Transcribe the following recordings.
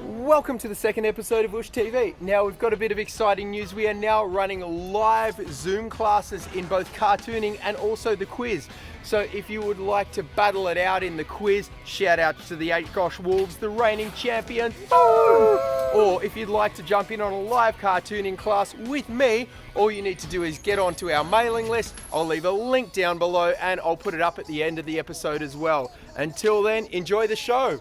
Welcome to the second episode of OOSH TV. Now we've got a bit of exciting news. We are now running live Zoom classes in both cartooning and also the quiz. So if you would like to battle it out in the quiz, shout out to the 8 Gosh Wolves, the reigning champions. Or if you'd like to jump in on a live cartooning class with me, all you need to do is get onto our mailing list. I'll leave a link down below and I'll put it up at the end of the episode as well. Until then, enjoy the show.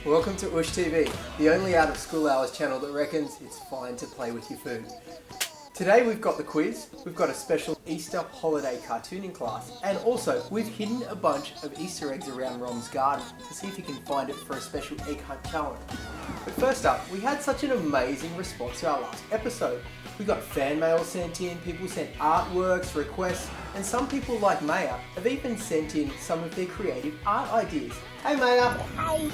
Welcome to OOSH TV, the only out of school hours channel that reckons it's fine to play with your food. Today we've got the quiz, we've got a special Easter holiday cartooning class, and also we've hidden a bunch of Easter eggs around Rom's garden to see if he can find it for a special egg hunt challenge. But first up, we had such an amazing response to our last episode. We got fan mail sent in, people sent artworks, requests, and some people like Maya have even sent in some of their creative art ideas. Hey Maya! Hi!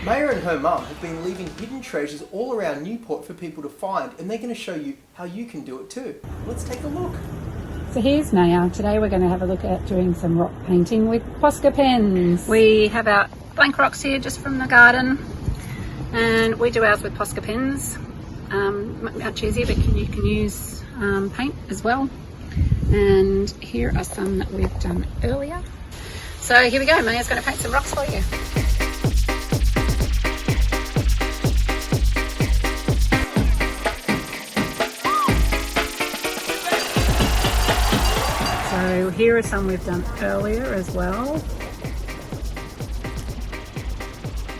Maya and her mum have been leaving hidden treasures all around Newport for people to find, and they're going to show you how you can do it too. Let's take a look. So here's Naya. Today we're going to have a look at doing some rock painting with Posca pens. We have our blank rocks here just from the garden, and we do ours with Posca pens. Much easier, but you can use paint as well. And here are some that we've done earlier. So here we go, Maya's going to paint some rocks for you. So here are some we've done earlier as well.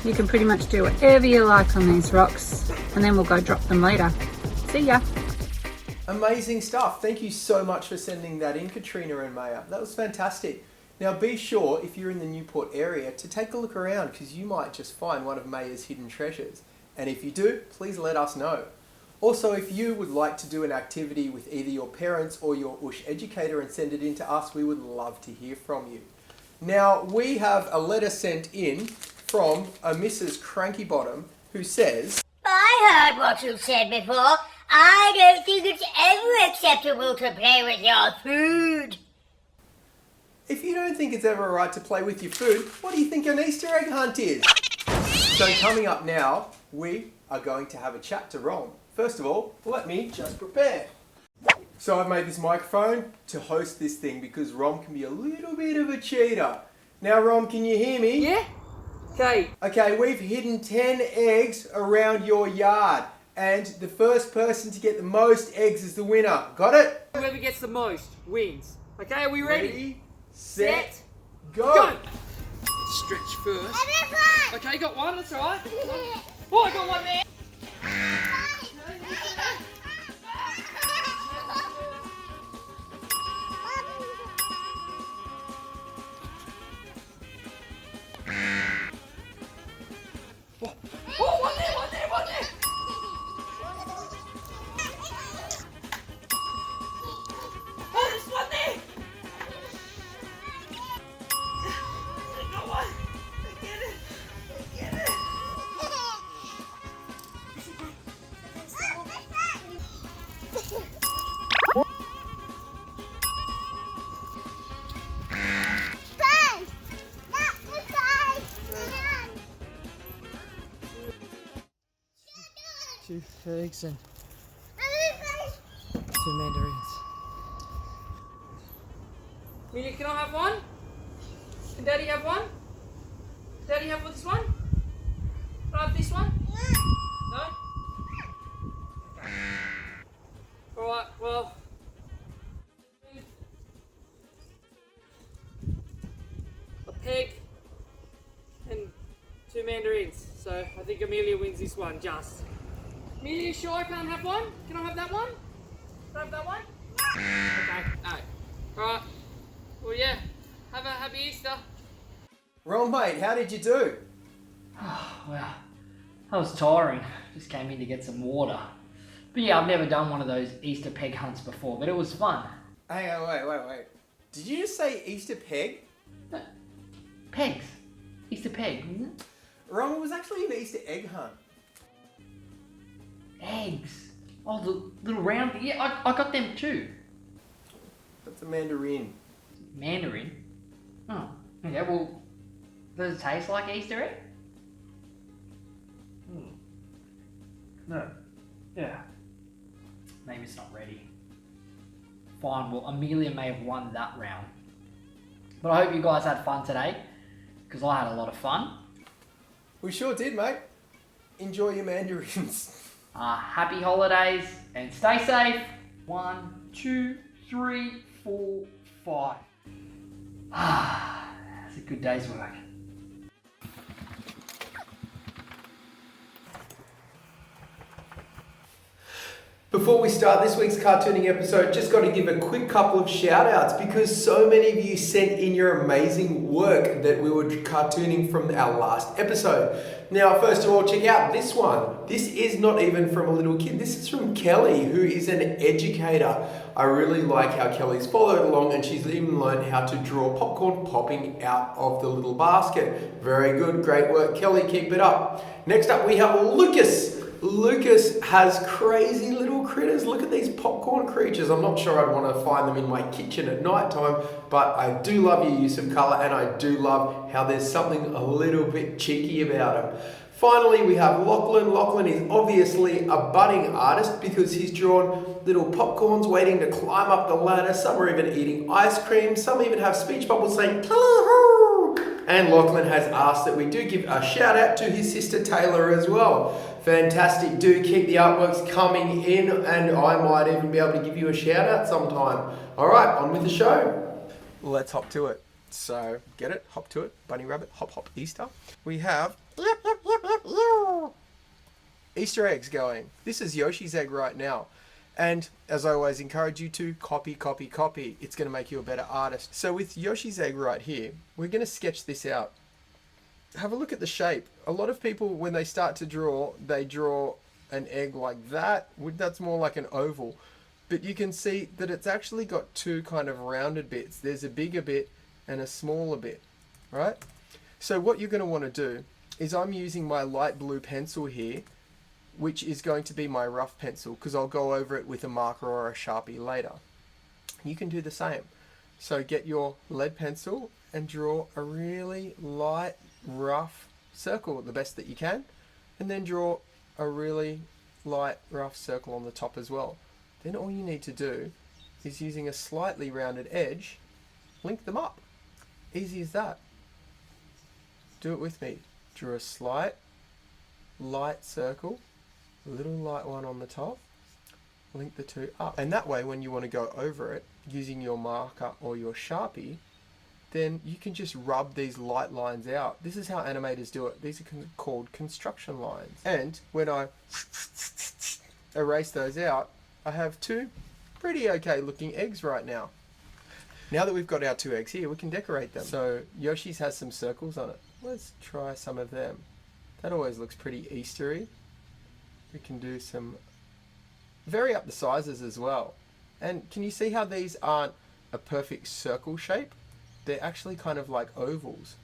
You can pretty much do whatever you like on these rocks, and then we'll go drop them later. See ya! Amazing stuff. Thank you so much for sending that in, Katrina and Maya. That was fantastic. Now be sure, if you're in the Newport area, to take a look around because you might just find one of Maya's hidden treasures. And if you do, please let us know. Also, if you would like to do an activity with either your parents or your OOSH educator and send it in to us, we would love to hear from you. Now, we have a letter sent in from a Mrs. Crankybottom who says, I heard what you said before. I don't think it's ever acceptable to play with your food. if you don't think it's ever right to play with your food, what do you think an Easter egg hunt is? So coming up now, we are going to have a chat to Rom. First of all, let me just prepare. So I've made this microphone to host this thing because Rom can be a little bit of a cheater. Now Rom, can you hear me? Yeah? Okay. Okay, we've hidden 10 eggs around your yard. And the first person to get the most eggs is the winner. Got it? Whoever gets the most wins. Okay, are we ready? Set, go! Stretch first. Okay, you got one, that's alright. Oh, I got one there. Oh, one there, one there, one there. Oh, there's one there. I got one. Get it. Get it. Two figs and two mandarins. Amelia, can I have one? Can Daddy have one? Daddy have this one? Can I have this one? No? Okay. Alright, well. A peg and two mandarins. So I think Amelia wins this one, just. Amelia, you sure I can't have one? Can I have that one? Can I have that one? Okay, no. Alright. Well, yeah. Have a happy Easter. Rom, mate, how did you do? Well, that was tiring. Just came in to get some water. But yeah, I've never done one of those Easter peg hunts before, but it was fun. Hang on, wait. Did you just say Easter peg? Pegs. Easter peg, isn't it? Wrong, it was actually an Easter egg hunt. Eggs. Oh, the little round thing. Yeah, I got them too. That's a mandarin. Mandarin? Oh, okay, well, does it taste like Easter egg? No. Yeah. Maybe it's not ready. Fine, well, Amelia may have won that round. But I hope you guys had fun today, because I had a lot of fun. We sure did, mate. Enjoy your mandarins. Happy holidays, and stay safe. 1, 2, 3, 4, 5. That's a good day's work. Before we start this week's cartooning episode, just got to give a quick couple of shout outs because so many of you sent in your amazing work that we were cartooning from our last episode. Now, first of all, check out this one. This is not even from a little kid. This is from Kelly, who is an educator. I really like how Kelly's followed along and she's even learned how to draw popcorn popping out of the little basket. Very good, great work, Kelly. Keep it up. Next up, we have Lukas. Lukas has crazy little critters. Look at these popcorn creatures. I'm not sure I'd want to find them in my kitchen at night time, but I do love your use of colour and I do love how there's something a little bit cheeky about them. Finally, we have Lachlan. Lachlan is obviously a budding artist because he's drawn little popcorns waiting to climb up the ladder. Some are even eating ice cream. Some even have speech bubbles saying, "Hello." And Lachlan has asked that we do give a shout out to his sister Taylor as well. Fantastic. Do keep the artworks coming in and I might even be able to give you a shout out sometime. All right, on with the show. Let's hop to it. So, get it? Hop to it. Bunny rabbit, hop hop Easter. We have Easter eggs going. This is Yoshi's egg right now. And as I always encourage you to copy, copy, copy. It's going to make you a better artist. So with Yoshi's egg right here, we're going to sketch this out. Have a look at the shape. A lot of people, when they start to draw, they draw an egg like that. That's more like an oval. But you can see that it's actually got two kind of rounded bits. There's a bigger bit and a smaller bit, right? So what you're going to want to do is I'm using my light blue pencil here, which is going to be my rough pencil because I'll go over it with a marker or a Sharpie later. You can do the same. So get your lead pencil and draw a really light, rough circle the best that you can, and then draw a really light, rough circle on the top as well. Then all you need to do is using a slightly rounded edge, link them up. Easy as that. Do it with me. Draw a slight, light circle, a little light one on the top, link the two up. And that way when you want to go over it using your marker or your Sharpie, then you can just rub these light lines out. This is how animators do it. These are called construction lines. And when I erase those out, I have two pretty okay looking eggs right now. Now that we've got our two eggs here, we can decorate them. So Yoshi's has some circles on it. Let's try some of them. That always looks pretty Eastery. We can do some, vary up the sizes as well. And can you see how these aren't a perfect circle shape? They're actually kind of like ovals.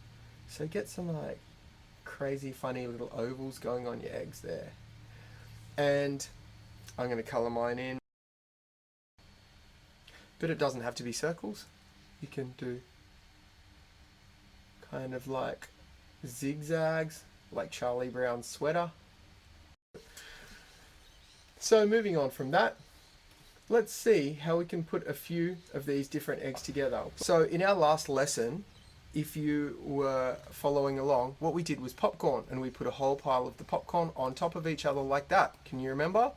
So get some like crazy funny little ovals going on your eggs there. And I'm going to colour mine in. But it doesn't have to be circles. You can do kind of like zigzags, like Charlie Brown's sweater. So moving on from that, let's see how we can put a few of these different eggs together. So in our last lesson, if you were following along, what we did was popcorn, and we put a whole pile of the popcorn on top of each other like that. Can you remember?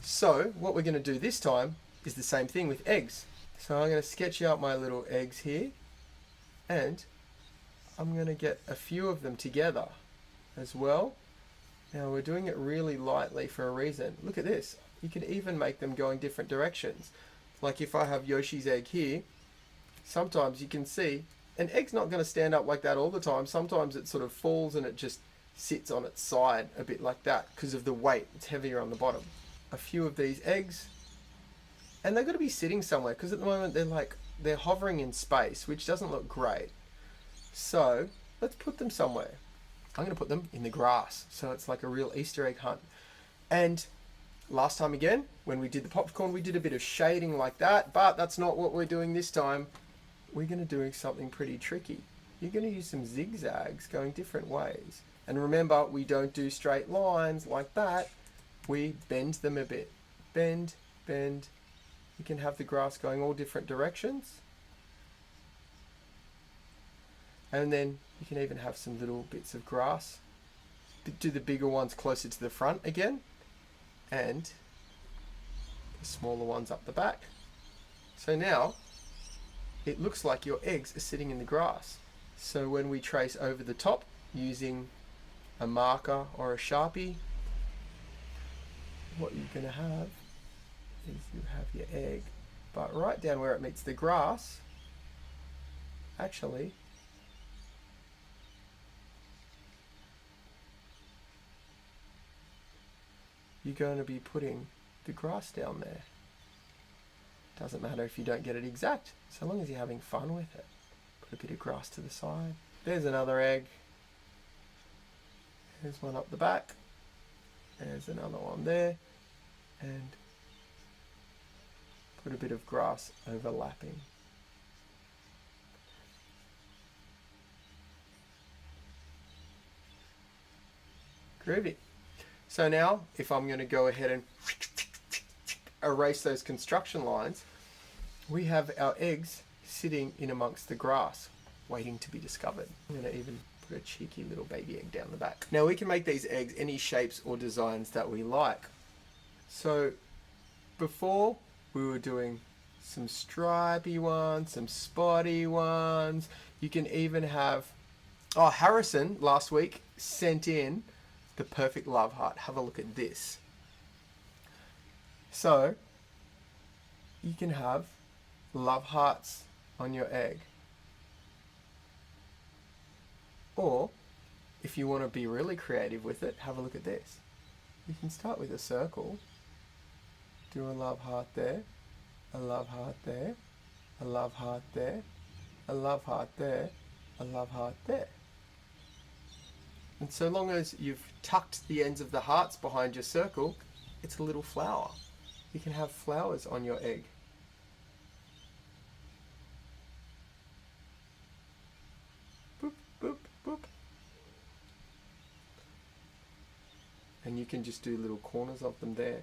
So what we're going to do this time is the same thing with eggs. So I'm going to sketch out my little eggs here, and I'm going to get a few of them together as well. Now we're doing it really lightly for a reason. Look at this. You can even make them go in different directions. Like if I have Yoshi's egg here, sometimes you can see an egg's not going to stand up like that all the time. Sometimes it sort of falls and it just sits on its side a bit like that because of the weight. It's heavier on the bottom. A few of these eggs, and they've got to be sitting somewhere because at the moment they're hovering in space, which doesn't look great. So let's put them somewhere. I'm going to put them in the grass. So it's like a real Easter egg hunt. And last time again, when we did the popcorn, we did a bit of shading like that, but that's not what we're doing this time. We're going to do something pretty tricky. You're going to use some zigzags going different ways. And remember, we don't do straight lines like that. We bend them a bit. Bend, bend. You can have the grass going all different directions. And then you can even have some little bits of grass. Do the bigger ones closer to the front again. And the smaller ones up the back. So now, it looks like your eggs are sitting in the grass. So when we trace over the top using a marker or a Sharpie, what you're going to have is you have your egg, but right down where it meets the grass, actually, you're going to be putting the grass down there. Doesn't matter if you don't get it exact, so long as you're having fun with it. Put a bit of grass to the side. There's another egg. There's one up the back. There's another one there. And put a bit of grass overlapping. Groovy. So now, if I'm going to go ahead and erase those construction lines, we have our eggs sitting in amongst the grass, waiting to be discovered. I'm going to even put a cheeky little baby egg down the back. Now we can make these eggs any shapes or designs that we like. So before we were doing some stripy ones, some spotty ones. You can even have, oh, Harrison last week sent in the perfect love heart. Have a look at this. So you can have love hearts on your egg. Or if you want to be really creative with it, have a look at this. You can start with a circle, do a love heart there, a love heart there, a love heart there, a love heart there, a love heart there. And so long as you've tucked the ends of the hearts behind your circle, it's a little flower. You can have flowers on your egg. Boop, boop, boop. And you can just do little corners of them there.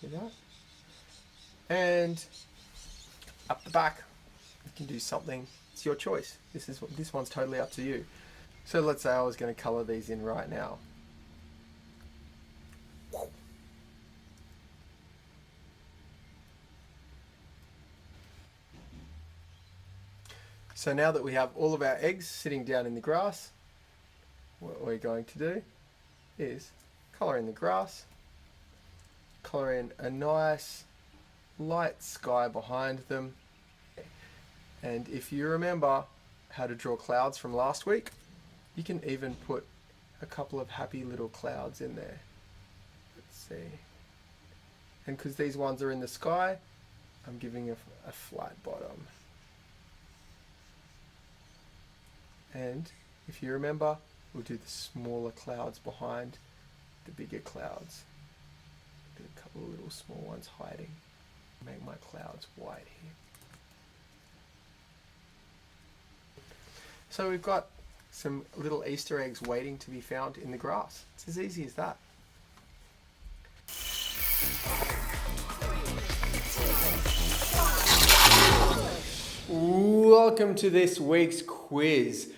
See that? And up the back, you can do something. It's your choice. This one's totally up to you. So let's say I was going to color these in right now. So now that we have all of our eggs sitting down in the grass, what we're going to do is color in the grass, color in a nice light sky behind them. And if you remember how to draw clouds from last week, you can even put a couple of happy little clouds in there. Let's see. And because these ones are in the sky, I'm giving a flat bottom. And if you remember, we'll do the smaller clouds behind the bigger clouds. Do a couple of little small ones hiding. Make my clouds white here. So we've got some little Easter eggs waiting to be found in the grass. It's as easy as that. Welcome to this week's quiz.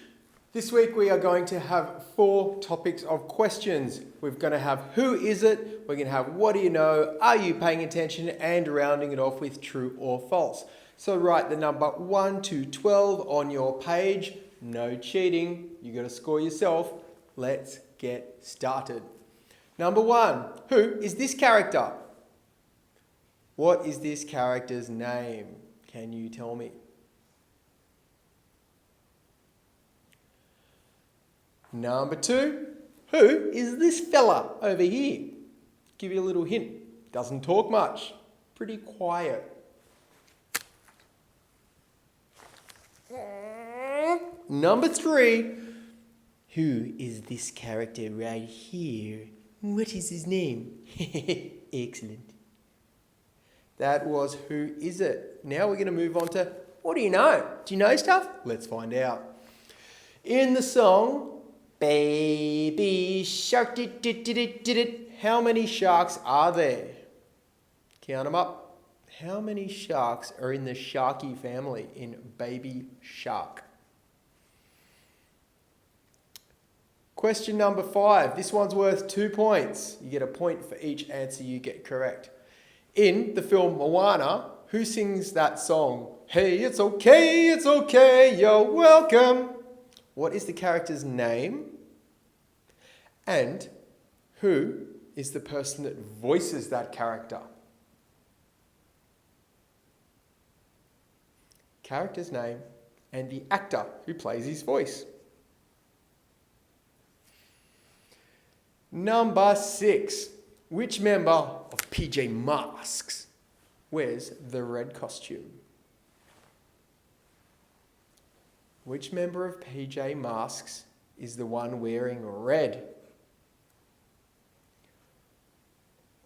This week we are going to have 4 topics of questions. We're going to have who is it, we're going to have what do you know, are you paying attention, and rounding it off with true or false. So write the number 1 to 12 on your page. No cheating, you got to score yourself. Let's get started. Number 1, who is this character? What is this character's name? Can you tell me? Number 2, who is this fella over here? Give you a little hint. Doesn't talk much. Pretty quiet. Number 3. Who is this character right here? What is his name? Excellent. That was Who Is It? Now we're going to move on to What Do You Know? Do you know stuff? Let's find out. In the song, Baby Shark, did, how many sharks are there? Count them up. How many sharks are in the Sharky family in Baby Shark? Question number 5. This one's worth 2 points. You get a point for each answer you get correct. In the film Moana, who sings that song? Hey, it's okay, you're welcome. What is the character's name? And who is the person that voices that character? Character's name and the actor who plays his voice. Number 6. Which member of PJ Masks wears the red costume? Which member of PJ Masks is the one wearing red?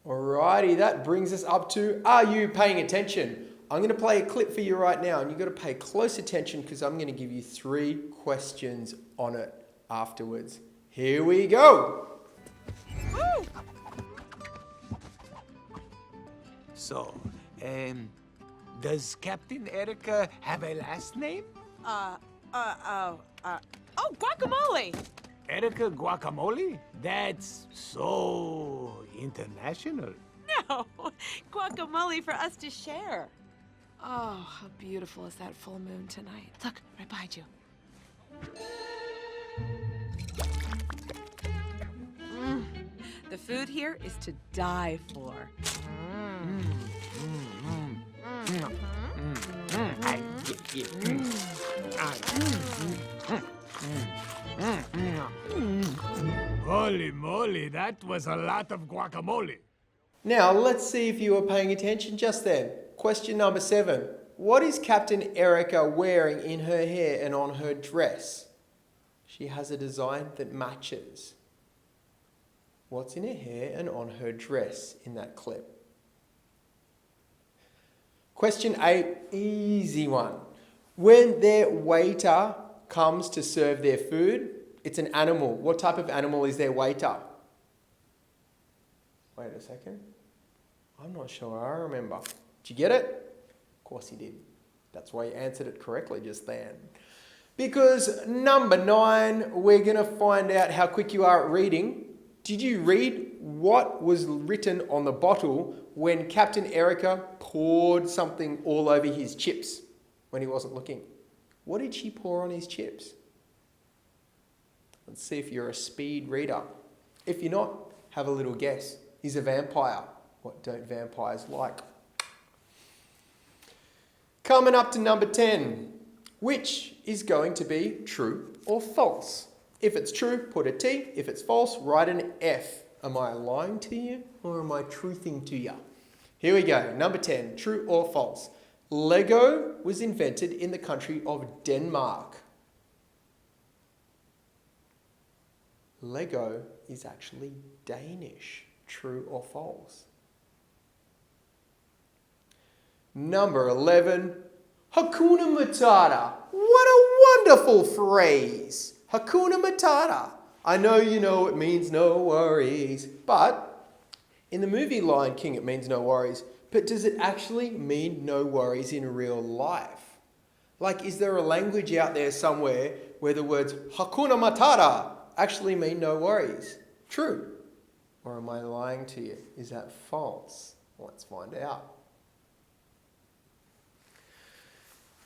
Alrighty, that brings us up to, are you paying attention? I'm going to play a clip for you right now, and you've got to pay close attention because I'm going to give you 3 questions on it afterwards. Here we go. Woo! So, does Captain Erica have a last name? Oh, guacamole! Erica Guacamole? That's so international. No, guacamole for us to share. Oh, how beautiful is that full moon tonight. Look, right behind you. The food here is to die for. Holy moly, that was a lot of guacamole. Now, let's see if you were paying attention just then. Question number 7. What is Captain Erica wearing in her hair and on her dress? She has a design that matches. What's in her hair and on her dress in that clip? Question 8, easy one. When their waiter comes to serve their food, it's an animal. What type of animal is their waiter? Wait a second. I'm not sure I remember. Did you get it? Of course you did. That's why you answered it correctly just then. Because number 9, we're going to find out how quick you are at reading. Did you read what was written on the bottle when Captain Erica poured something all over his chips when he wasn't looking? What did she pour on his chips? Let's see if you're a speed reader. If you're not, have a little guess. He's a vampire. What don't vampires like? Coming up to number 10. Which is going to be true or false? If it's true, put a T. If it's false, write an F. Am I lying to you or am I truthing to you? Here we go. Number 10. True or false? Lego was invented in the country of Denmark. Lego is actually Danish. True or false? Number 11. Hakuna Matata. What a wonderful phrase. Hakuna Matata. I know you know it means no worries, but in the movie Lion King it means no worries. But does it actually mean no worries in real life? Like, is there a language out there somewhere where the words Hakuna Matata actually mean no worries? True. Or am I lying to you? Is that false? Let's find out.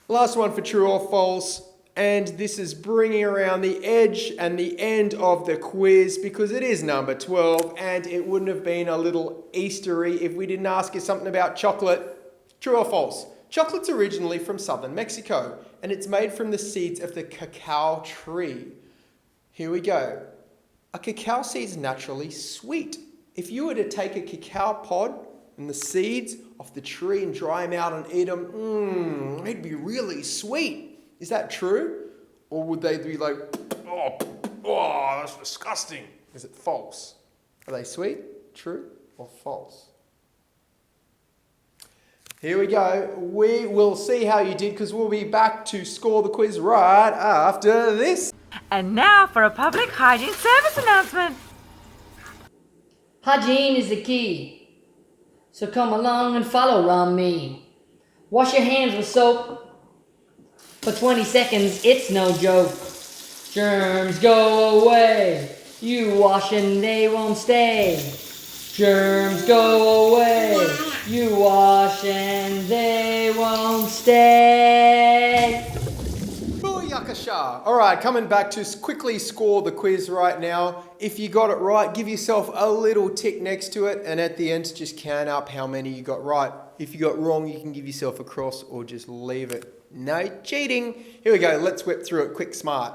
Last one for true or false. And this is bringing around the edge and the end of the quiz because it is number 12 and it wouldn't have been a little Eastery if we didn't ask you something about chocolate. True or false? Chocolate's originally from southern Mexico and it's made from the seeds of the cacao tree. Here we go. A cacao seed is naturally sweet. If you were to take a cacao pod and the seeds off the tree and dry them out and eat them, it'd be really sweet. Is that true Or would they be like, oh, that's disgusting? Is it false? Are they sweet, true, or false? Here we go. We will see how you did because we'll be back to score the quiz right after this. And now for a public hygiene service announcement. Hygiene is the key. So come along and follow around me. Wash your hands with soap. For 20 seconds, it's no joke. Germs go away. You wash and they won't stay. Germs go away. You wash and they won't stay. Booyakasha. All right, coming back to quickly score the quiz right now. If you got it right, give yourself a little tick next to it, and at the end, just count up how many you got right. If you got wrong, you can give yourself a cross or just leave it. No cheating. Here we go. Let's whip through it quick, smart.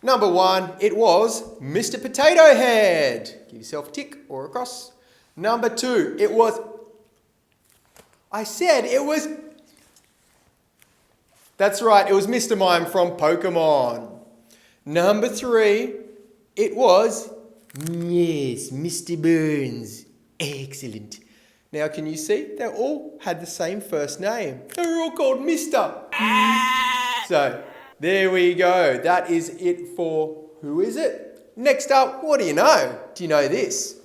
Number 1, it was Mr. Potato Head. Give yourself a tick or a cross. Number 2, it was... That's right, it was Mr. Mime from Pokemon. Number 3, it was... Yes, Mr. Burns. Excellent. Now, can you see? They all had the same first name. They were all called Mr. So, there we go. That is it for who is it? Next up, what do you know? Do you know this?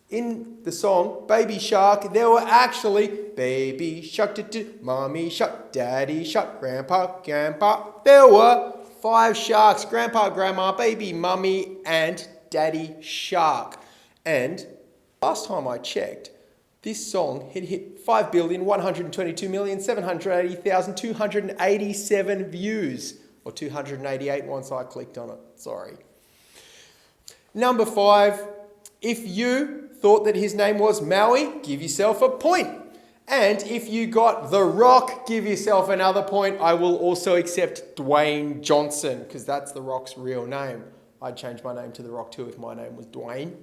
In the song Baby Shark, there were actually Baby Shark, Mommy Shark, Daddy Shark, Grandpa, There were 5 sharks, Grandpa, Grandma, Baby, Mummy, and Daddy Shark. And last time I checked, this song had hit 5,122,780,287 views. Or 288 once I clicked on it. Sorry. Number 5, if you thought that his name was Maui, give yourself a point. And if you got The Rock, give yourself another point. I will also accept Dwayne Johnson because that's The Rock's real name. I'd change my name to The Rock too if my name was Dwayne.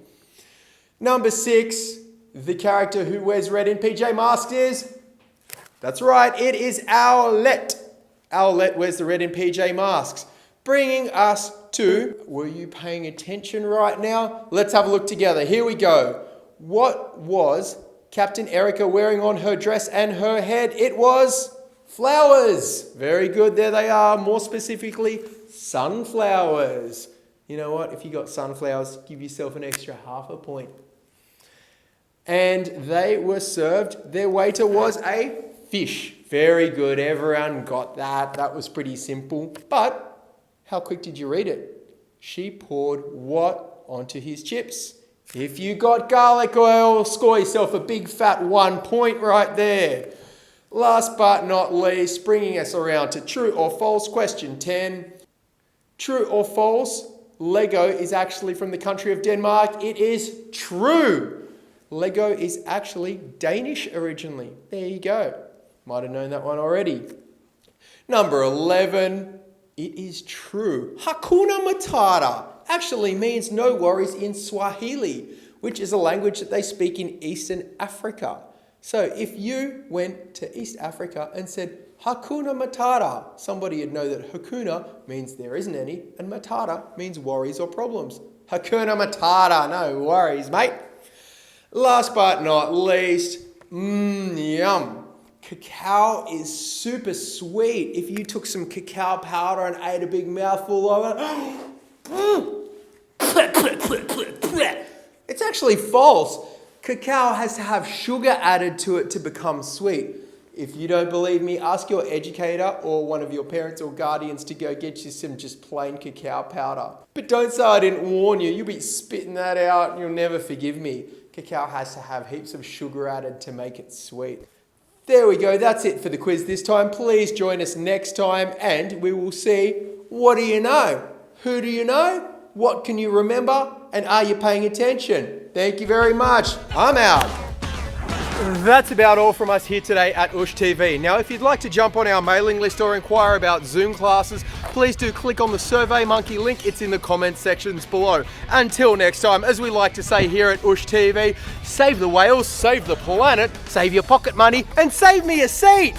Number 6, the character who wears red in PJ Masks is... That's right, it is Owlette. Owlette wears the red in PJ Masks. Bringing us to... Were you paying attention right now? Let's have a look together. Here we go. What was Captain Erica wearing on her dress and her head? It was flowers. Very good. There they are. More specifically, sunflowers. You know what? If you got sunflowers, give yourself an extra half a point. And they were served. Their waiter was a fish. Very good. Everyone got that. That was pretty simple. But how quick did you read it? She poured what onto his chips? If you got garlic oil, score yourself a big fat 1 point right there. Last but not least, bringing us around to true or false question 10. True or false? Lego is actually from the country of Denmark. It is true. Lego is actually Danish originally. There you go. Might have known that one already. Number 11. It is true. Hakuna Matata actually means no worries in Swahili, which is a language that they speak in Eastern Africa. So if you went to East Africa and said Hakuna Matata, somebody would know that Hakuna means there isn't any and Matata means worries or problems. Hakuna Matata, no worries, mate. Last but not least, yum. Cacao is super sweet. If you took some cacao powder and ate a big mouthful of it, it's actually false. Cacao has to have sugar added to it to become sweet. If you don't believe me, ask your educator or one of your parents or guardians to go get you some just plain cacao powder. But don't say I didn't warn you. You'll be spitting that out and you'll never forgive me. Cacao has to have heaps of sugar added to make it sweet. There we go. That's it for the quiz this time. Please join us next time and we will see what do you know? Who do you know? What can you remember? And are you paying attention? Thank you very much. I'm out. That's about all from us here today at OOSH TV. Now, if you'd like to jump on our mailing list or inquire about Zoom classes, please do click on the SurveyMonkey link. It's in the comments sections below. Until next time, as we like to say here at OOSH TV, save the whales, save the planet, save your pocket money, and save me a seat.